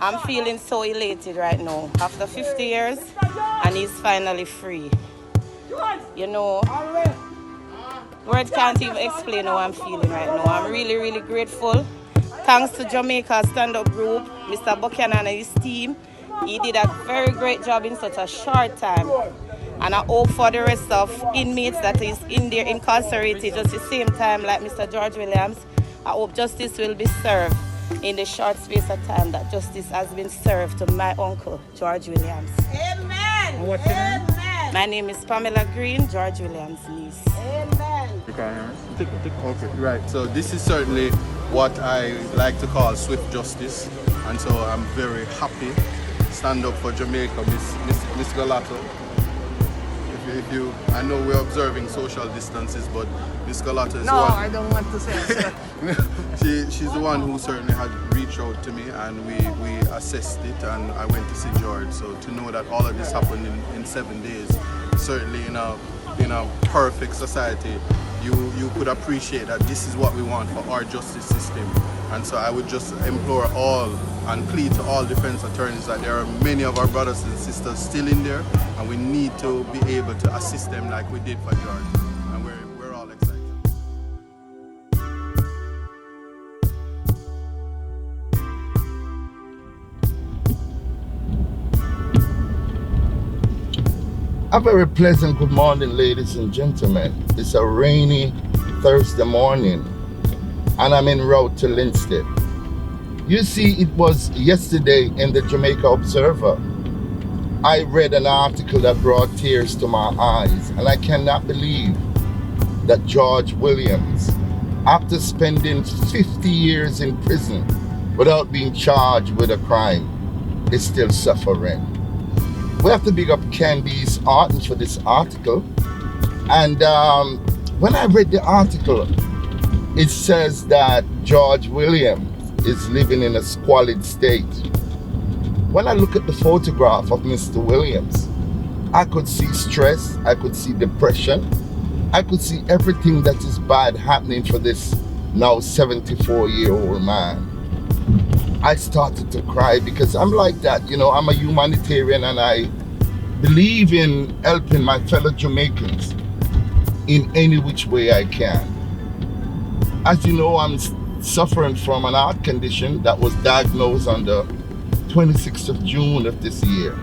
I'm feeling so elated right now. After 50 years, and he's finally free. You know, words can't even explain how I'm feeling right now. I'm really, really grateful. Thanks to Jamaica stand-up group, Mr. Buchanan and his team. He did a very great job in such a short time. And I hope for the rest of inmates that is in there incarcerated just the same time like Mr. George Williams, I hope justice will be served in the short space of time that justice has been served to my uncle, George Williams. Amen. What's your name? My name is Pamela Green, George Williams' niece. Amen. Okay, right. So this is certainly what I like to call swift justice, and so I'm very happy. Stand up for Jamaica, Miss Galato. If you, I know we're observing social distances, but Miss Galato is no, one. I don't want to say it. She's the one who certainly had reached out to me, and we assessed it, and I went to see George. So to know that all of this happened in 7 days, certainly in a perfect society, you could appreciate that this is what we want for our justice system. And so I would just implore all and plead to all defense attorneys that there are many of our brothers and sisters still in there, and we need to be able to assist them like we did for George. And we're all excited. A very pleasant good morning, ladies and gentlemen. It's a rainy Thursday morning, and I'm en route to Linstead. You see, it was yesterday in the Jamaica Observer. I read an article that brought tears to my eyes, and I cannot believe that George Williams, after spending 50 years in prison without being charged with a crime, is still suffering. We have to big up Candice Arden for this article. And when I read the article, it says that George Williams is living in a squalid state. When I look at the photograph of Mr. Williams, I could see stress, I could see depression, I could see everything that is bad happening for this now 74-year-old man. I started to cry because I'm like that, you know, I'm a humanitarian and I believe in helping my fellow Jamaicans in any which way I can. As you know, I'm suffering from an heart condition that was diagnosed on the 26th of June of this year.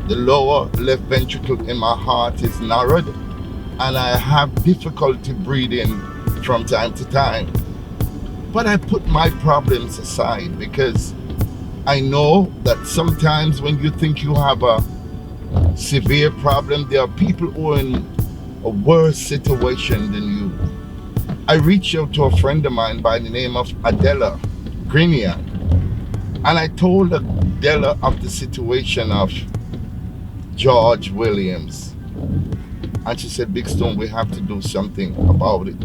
The lower left ventricle in my heart is narrowed and I have difficulty breathing from time to time. But I put my problems aside because I know that sometimes when you think you have a severe problem, there are people who are in a worse situation than you. I reached out to a friend of mine by the name of Adela Grinian, and I told Adela of the situation of George Williams. And she said, Big Stone, we have to do something about it.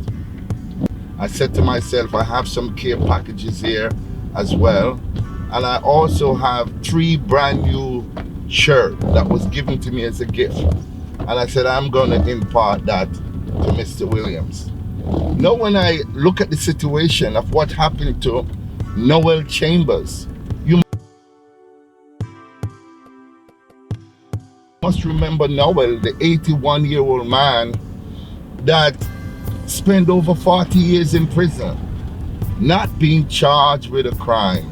I said to myself, I have some care packages here as well. And I also have 3 brand new shirts that was given to me as a gift. And I said, I'm going to impart that to Mr. Williams. Now, when I look at the situation of what happened to Noel Chambers, you must remember Noel, the 81-year-old man that spent over 40 years in prison, not being charged with a crime.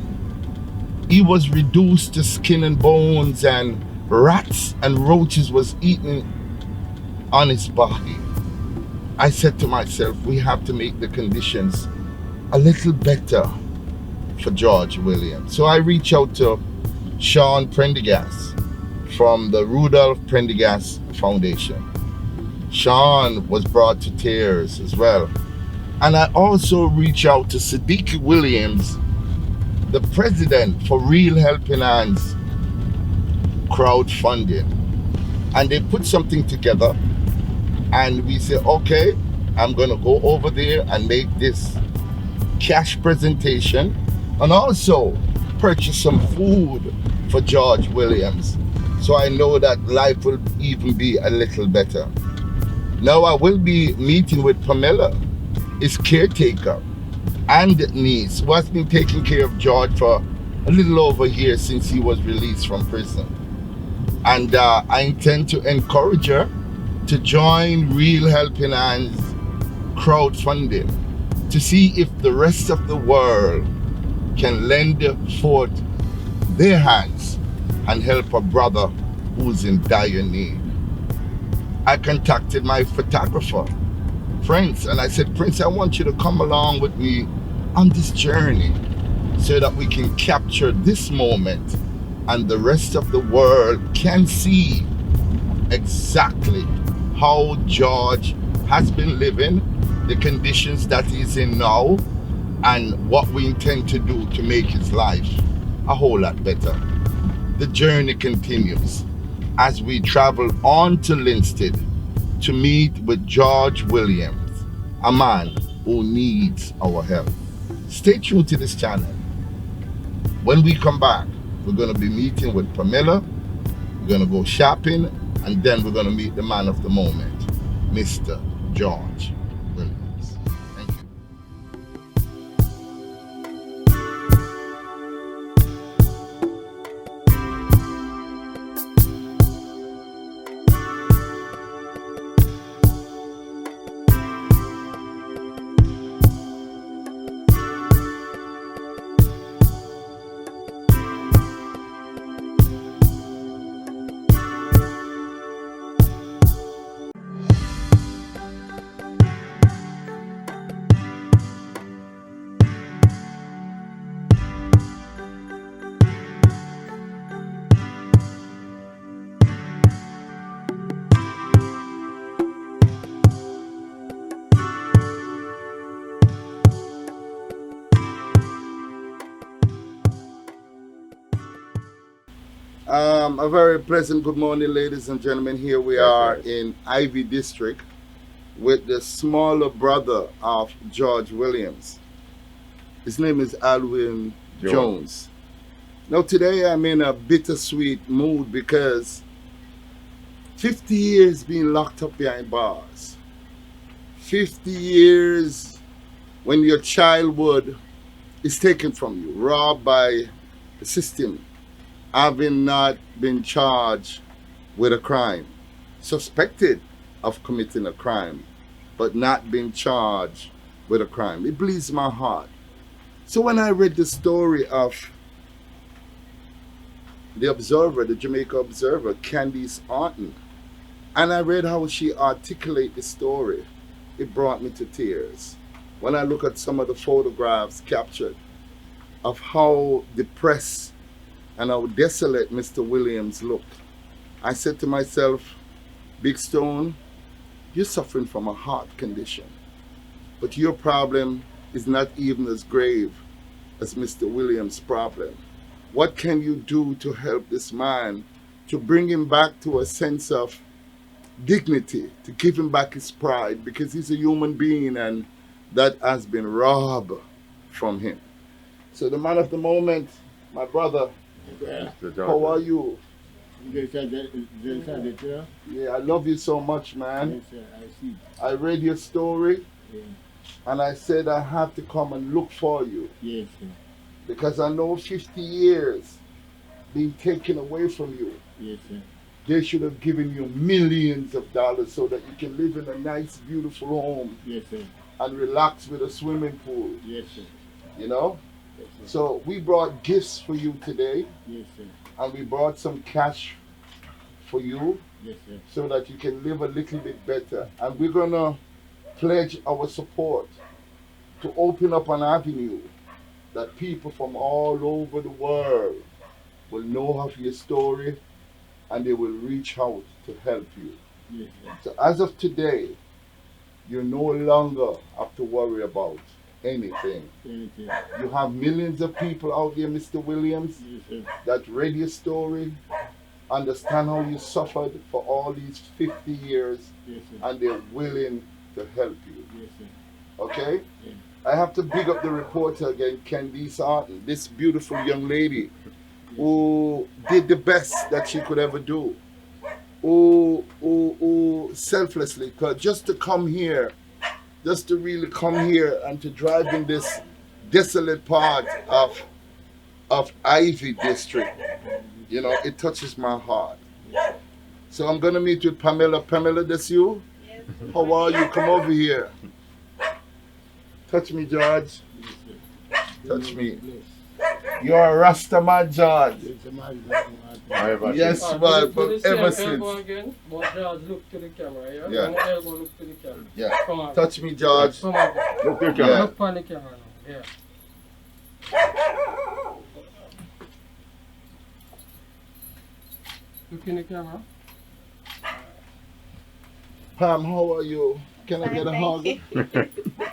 He was reduced to skin and bones, and rats and roaches was eating on his body. I said to myself, we have to make the conditions a little better for George Williams. So I reached out to Sean Prendergast from the Rudolph Prendergast Foundation. Sean was brought to tears as well. And I also reached out to Sadiq Williams, the president for Real Helping Hands crowdfunding. And they put something together and we said, okay, I'm gonna go over there and make this cash presentation and also purchase some food for George Williams. So I know that life will even be a little better. Now I will be meeting with Pamela, his caretaker and niece, who has been taking care of George for a little over a year since he was released from prison. And I intend to encourage her to join Real Helping Hands crowdfunding to see if the rest of the world can lend forth their hands and help a brother who's in dire need. I contacted my photographer friends and I said, Prince, I want you to come along with me on this journey so that we can capture this moment and the rest of the world can see exactly how George has been living, the conditions that he's in now, and what we intend to do to make his life a whole lot better. The journey continues as we travel on to Linstead to meet with George Williams, a man who needs our help. Stay tuned to this channel. When we come back, we're going to be meeting with Pamela, we're going to go shopping, and then we're going to meet the man of the moment, Mr. George Williams. Thank you. A very pleasant good morning, ladies and gentlemen. Here we are in Ivy District with the smaller brother of George Williams. His name is Alwyn Jones. Now today I'm in a bittersweet mood because 50 years being locked up behind bars. 50 years when your childhood is taken from you, robbed by the system, having not been charged with a crime, suspected of committing a crime, but not been charged with a crime. It bleeds my heart. So when I read the story of the Observer, the Jamaica Observer, Candice Orton, and I read how she articulated the story, it brought me to tears. When I look at some of the photographs captured of how depressed and how desolate Mr. Williams looked, I said to myself, Big Stone, you're suffering from a heart condition, but your problem is not even as grave as Mr. Williams' problem. What can you do to help this man, to bring him back to a sense of dignity, to give him back his pride, because he's a human being and that has been robbed from him. So the man of the moment, my brother, how are you? Yeah, I love you so much, man. Yes, sir, I see. I read your story, Yeah. and I said I have to come and look for you. Yes, sir. Because I know 50 years being taken away from you. Yes, sir. They should have given you millions of dollars so that you can live in a nice, beautiful home Yes, sir. and relax with a swimming pool, Yes, sir. you know? Yes, sir. So we brought gifts for you today, Yes, sir. and we brought some cash for you Yes, sir. so that you can live a little bit better. And we're gonna pledge our support to open up an avenue that people from all over the world will know of your story and they will reach out to help you. Yes, sir. So as of today, you no longer have to worry about anything. Yes, sir. You have millions of people out there, Mr. Williams, Yes, sir. that read your story, understand how you suffered for all these 50 years, Yes, sir. and they're willing to help you. Yes, sir. Okay? Yeah. I have to big up the reporter again, Candice Orton, this beautiful young lady who did the best that she could ever do. Who selflessly, 'cause just to come here, just to really come here and to drive in this desolate part of Ivy District. You know, it touches my heart. So I'm gonna meet with Pamela. Pamela, that's you? Yes. How are you? Come over here. Touch me, George. Touch me. You're a Rasta man, George. Yes, man, but ever since. Look to the camera, yeah? Yeah. Elbow look to the camera. Yeah. Come on. Touch me, George. Come on. Look to the camera. Look on the camera now. Yeah. Look in the camera. Pam, how are you? Can I get a hug?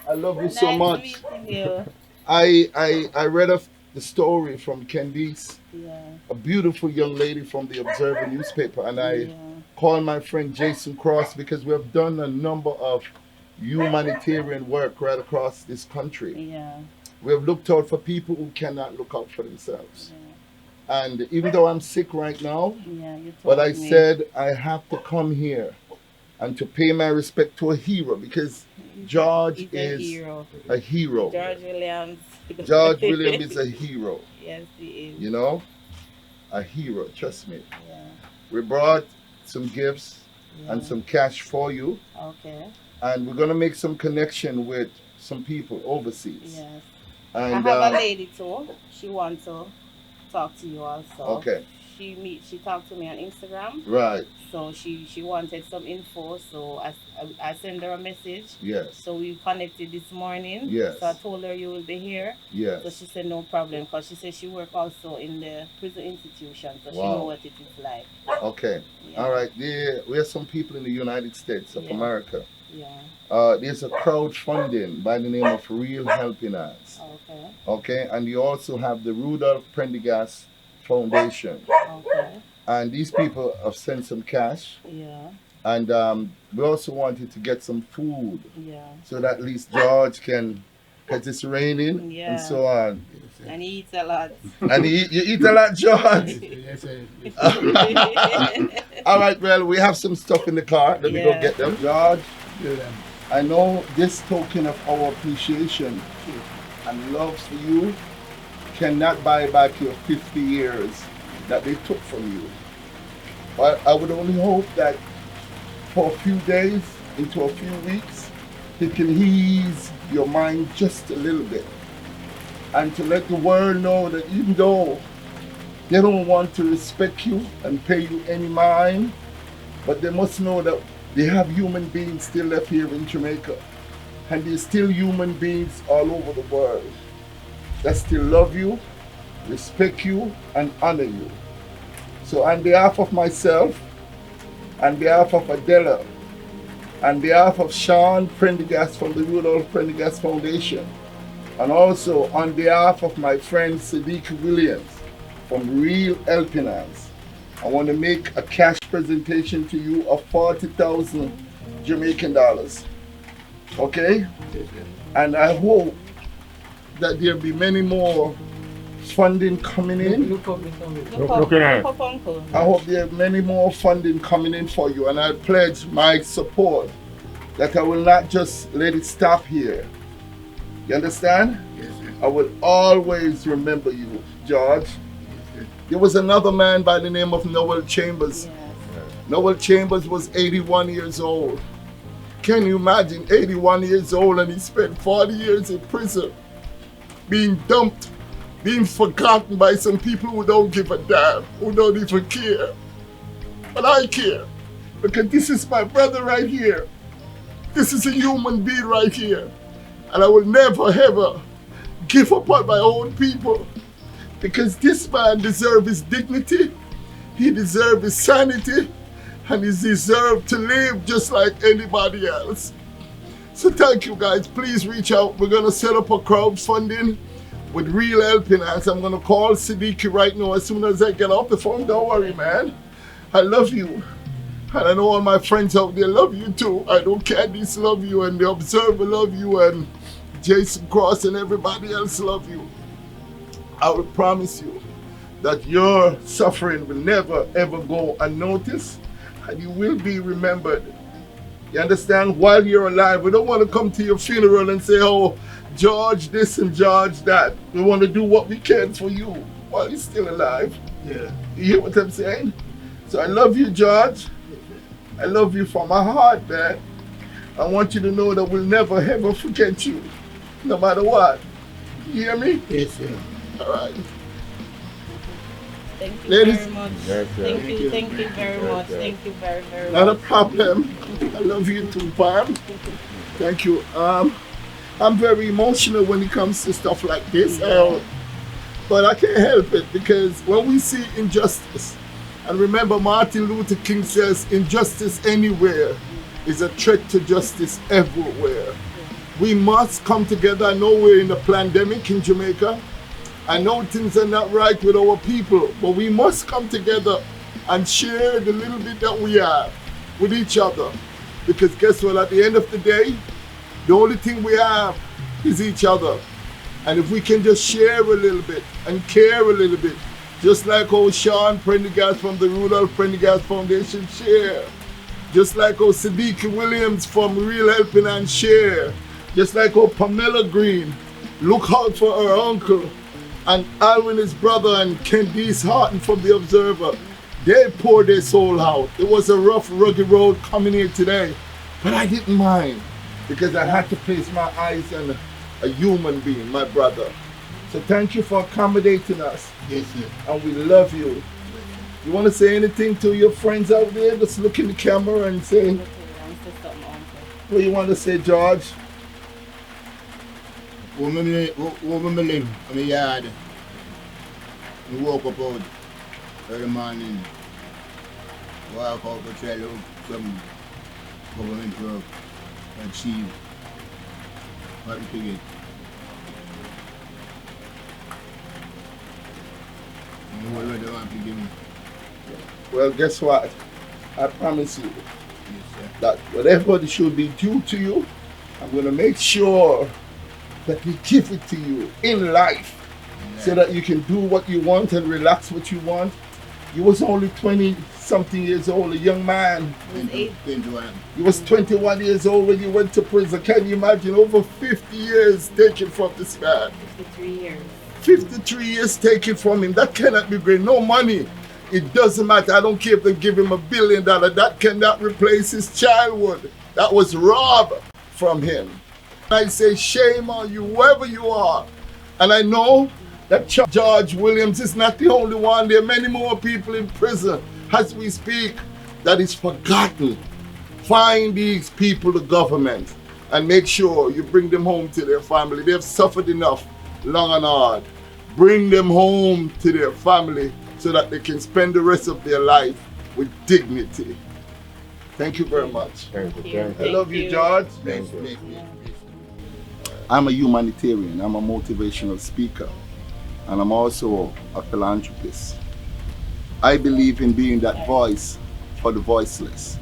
I love you so Nice much. meeting you. I read the story from Candice, Yeah. a beautiful young lady from the Observer newspaper, and I Yeah. called my friend Jason Cross because we have done a number of humanitarian work right across this country. Yeah. We have looked out for people who cannot look out for themselves. Yeah. And even though I'm sick right now, Yeah. You but told I me. said I have to come here and to pay my respect to a hero because George He's a is hero. a hero. George Williams. George Williams is a hero, Yes, he is. you know? A hero, trust me. Yeah. We brought some gifts Yeah. and some cash for you, Okay. and we're gonna make some connection with some people overseas. Yes. And I have a lady too. She wants to talk to you also. okay, She talked to me on Instagram. right, So she wanted some info. So I sent her a message. yes, So we connected this morning. Yes. So I told her you will be here. So yes. she said no problem because she said she work also in the prison institution. So she Wow. know what it is like. Okay, Yeah. all right. We have some people in the United States of Yeah. America. Yeah. There's a crowdfunding by the name of Real Helping Hands. Okay. Okay, and you also have the Rudolph Prendergast Foundation. Okay. And these people have sent some cash. Yeah. And we also wanted to get some food Yeah. so that at least George can, because it's raining Yeah. and so on. And he eats a lot. And you eat a lot, George. All right, well, we have some stuff in the car. Let me go Yeah. get them. George, I know this token of our appreciation and love for you cannot buy back your 50 years that they took from you. But I would only hope that for a few days, into a few weeks, it can ease your mind just a little bit. And to let the world know that even though they don't want to respect you and pay you any mind, but they must know that they have human beings still left here in Jamaica. And there's still human beings all over the world that still love you, respect you, and honor you. So on behalf of myself, on behalf of Adela, on behalf of Sean Prendergast from the Rudolph Prendergast Foundation, and also on behalf of my friend Sadiq Williams from Real Helping Hands, I want to make a cash presentation to you of 40,000 Jamaican dollars. Okay? And I hope that there'll be many more funding coming in. Look up the camera. Look up, Uncle. I hope there are many more funding coming in for you, and I pledge my support that I will not just let it stop here. You understand? Yes, sir. I will always remember you, George. There was another man by the name of Noel Chambers. Yes. Noel Chambers was 81 years old. Can you imagine 81 years old and he spent 40 years in prison, being dumped, being forgotten by some people who don't give a damn, who don't even care. But I care, because this is my brother right here. This is a human being right here. And I will never ever give up on my own people, because this man deserves his dignity, he deserves his sanity, and he deserves to live just like anybody else. So thank you guys, please reach out. We're gonna set up a crowdfunding with Real Helping Hands. I'm gonna call Siddiqui right now as soon as I get off the phone. Don't worry, man. I love you. And I know all my friends out there love you too. I know Candice love you, and the Observer love you, and Jason Cross and everybody else love you. I will promise you that your suffering will never ever go unnoticed, and you will be remembered. You understand? While you're alive, we don't want to come to your funeral and say, oh, George this and George that. We want to do what we can for you. while he's still alive. Yeah. You hear what I'm saying? So I love you, George. I love you from my heart, man. I want you to know that we'll never ever forget you, no matter what. You hear me? Yes, sir. All right. Thank you Ladies. very much. Yes, sir. Thank you very much. Thank you very, very Not a much. problem. I love you too, Pam. Thank you. I'm very emotional when it comes to stuff like this, but I can't help it because when we see injustice, and remember Martin Luther King says, injustice anywhere is a threat to justice everywhere. We must come together. I know we're in a pandemic in Jamaica. I know things are not right with our people, but we must come together and share the little bit that we have with each other. Because guess what, at the end of the day, the only thing we have is each other. And if we can just share a little bit and care a little bit, just like old Sean Prendergast from the Rudolph Prendergast Foundation share, just like old Siddiqui Williams from Real Helping and share, just like old Pamela Green, look out for her uncle, and Alwyn his brother and Candice Harton from the Observer. They poured their soul out. It was a rough, rugged road coming here today, but I didn't mind because I had to place my eyes on a human being, my brother. So thank you for accommodating us. Yes, sir. And we love you. You want to say anything to your friends out there? Just look in the camera and say what you want to say, George. When I live in the yard, I walk up out early morning, walk out to try to look some government work, achieve what we get. And what do they want to give me? Well, guess what? I promise you Yes, sir. that whatever should be due to you, I'm going to make sure that we give it to you in life so that you can do what you want and relax what you want. You was only 20-something years old, a young man. 21. You was 21 years old when you went to prison. Can you imagine? Over 50 years taken from this man. 53 years. 53 years taken from him. That cannot be great. No money. It doesn't matter. I don't care if they give him $1 billion. That cannot replace his childhood. That was robbed from him. I say shame on you, whoever you are. And I know that George Williams is not the only one. There are many more people in prison as we speak that is forgotten. Find these people, the government, and make sure you bring them home to their family. They have suffered enough, long and hard. Bring them home to their family so that they can spend the rest of their life with dignity. Thank you very much. Thank you. I love you, George. Yes, yes, yes. I'm a humanitarian, I'm a motivational speaker, and I'm also a philanthropist. I believe in being that voice for the voiceless,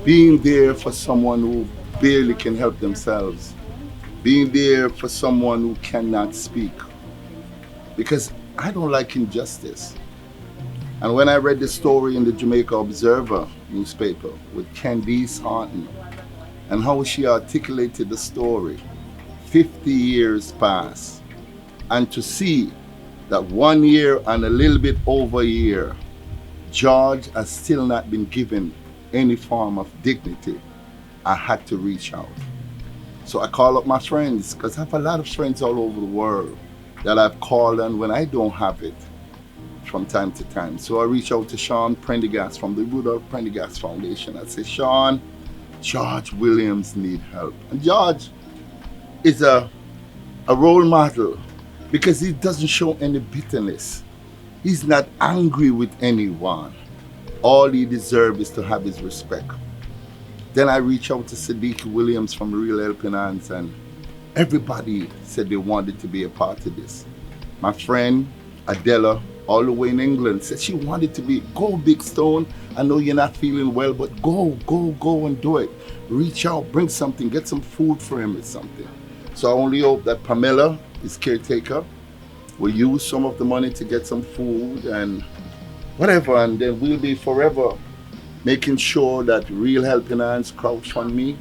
being there for someone who barely can help themselves, being there for someone who cannot speak. Because I don't like injustice. And when I read the story in the Jamaica Observer newspaper with Candice Harton and how she articulated the story, 50 years pass, and to see that 1 year and a little bit over a year, George has still not been given any form of dignity, I had to reach out. So I call up my friends, because I have a lot of friends all over the world that I've called on when I don't have it from time to time. So I reach out to Sean Prendergast from the Rudolph Prendergast Foundation. I say, Sean, George Williams need help. And George is a role model because he doesn't show any bitterness. He's not angry with anyone. All he deserves is to have his respect. Then I reach out to Siddiqui Williams from Real Helping Hands, and everybody said they wanted to be a part of this. My friend Adela, all the way in England, said she wanted to be, go Big Stone, I know you're not feeling well, but go and do it. Reach out, bring something, get some food for him or something. So I only hope that Pamela, his caretaker, will use some of the money to get some food and whatever, and then we'll be forever making sure that Real Helping Hands crowdfund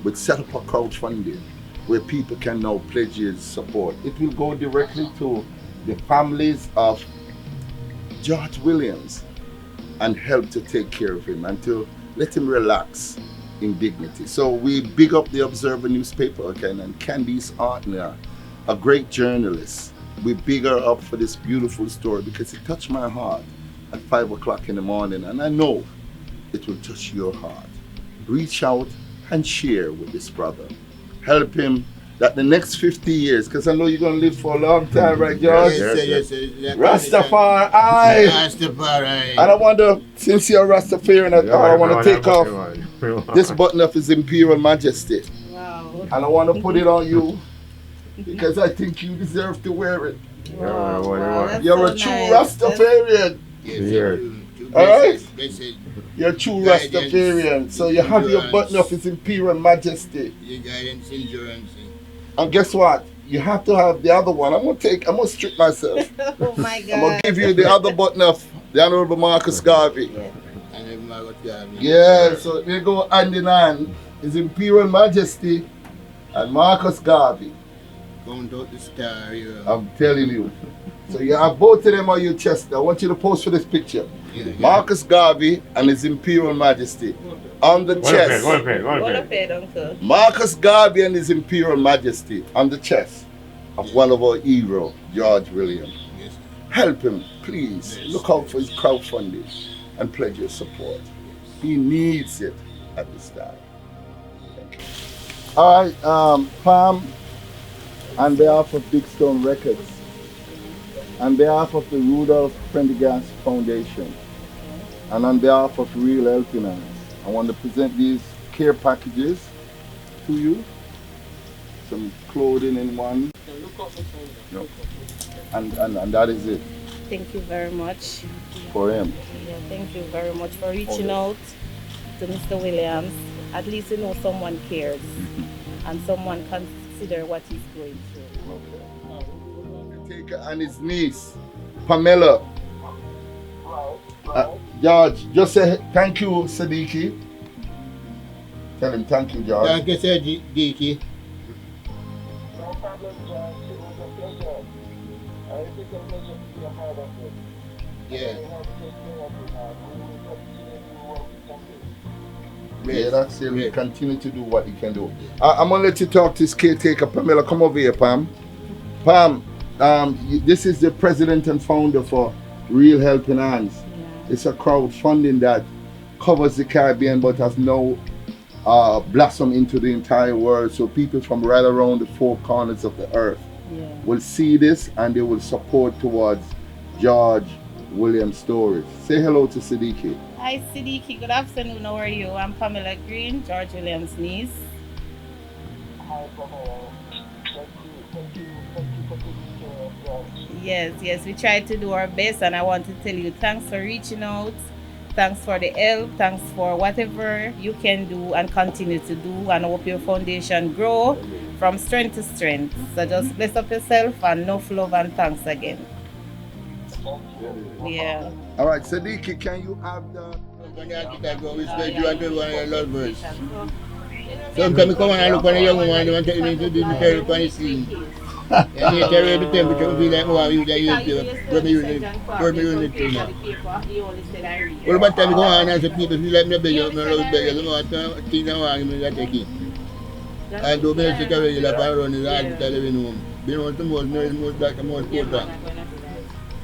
would set up a crowdfunding where people can now pledge his support. It will go directly to the families of George Williams and help to take care of him and to let him relax in dignity. So we big up the Observer newspaper again, and Candice Artner, a great journalist. We big her up for this beautiful story because it touched my heart at 5 o'clock in the morning, and I know it will touch your heart. Reach out and share with this brother. Help him that the next 50 years, because I know you're going to live for a long time, right, George? Yes. Rastafari. Rastafari. And I wonder, since you're a Rastafarian, I want to take off this button of His Imperial Majesty. Wow. And I want to put it on you because I think you deserve to wear it. Wow, that's You're so a true nice. Rastafarian. Yes. All right? Blessed. You're a true Guidance, Rastafarian. So you have your button of His Imperial Majesty. Your guidance, endurance. And guess what? You have to have the other one. I'm gonna strip myself. Oh my God. I'm gonna give you the other button of the Honorable Marcus Garvey. And every Margaret Garvey. Yeah, so they go hand in hand. His Imperial Majesty and Marcus Garvey. Count out the star here. I'm telling you. So you have both of them on your chest. I want you to pose for this picture. Yeah. Marcus Garvey and His Imperial Majesty on the chest. Go to bed, uncle. Marcus Garvey and His Imperial Majesty on the chest of one of our heroes, George Williams. Yes. Help him, please. Look out for his crowdfunding and pledge your support. He needs it at this time. Thank you. All right, Palm, on behalf of Big Stone Records, on behalf of the Rudolph Prendergast Foundation, and on behalf of Real Helping Hands, I want to present these care packages to you. Some clothing in one. No. And that is it Thank you very much. for him. Yeah, thank you very much for reaching out to Mr. Williams. At least you know someone cares and someone consider what he's going through. Take and his niece, Pamela. George, just say thank you, Siddiqui. Tell him thank you, George. Thank you, Sir Diki. Yeah. Yeah, that's it. We continue to do what he can do. I'm gonna let you talk to his caretaker, Pamela. Come over here, Pam. Pam, this is the president and founder for Real Helping Hands. Yeah. It's a crowdfunding that covers the Caribbean but has now blossomed into the entire world. So people from right around the four corners of the earth will see this and they will support towards George Williams' stories. Say hello to Siddiqui. Hi Siddiqui, good afternoon. How are you? I'm Pamela Green, George Williams' niece. Yes, we tried to do our best, and I want to tell you thanks for reaching out, thanks for the help, thanks for whatever you can do and continue to do, and I hope your foundation grow from strength to strength. So just bless up yourself and enough love and thanks again. Yeah. All right, Siddiqui, can you have the... Sometimes I come and I look on a young woman and want to take me to the military on the scene. And they tell me the temperature will be like, oh, you use the thing. Well, about time I go on and say people feel like me beg, I love beg, I don't know things I want me to take it. And do me take away the power on the hospital living home. Being one of the most black and most important.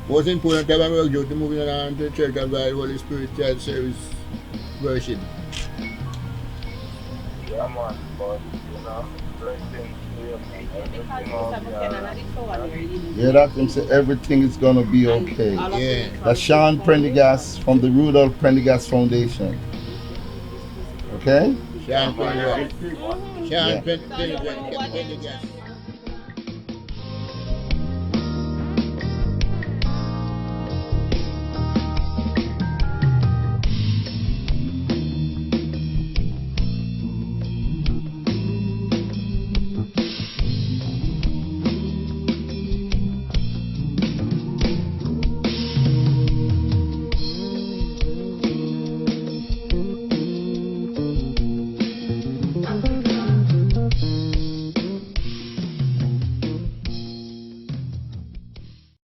Most important time I work out to moving around to the church and by the Holy Spirit child service worship. Yeah, man, but you know, blessings to you. Yeah, that him say everything is gonna be okay. Yeah. That's Sean Prendergast from the Rudolph Prendergast Foundation. Okay? Sean Prendergast.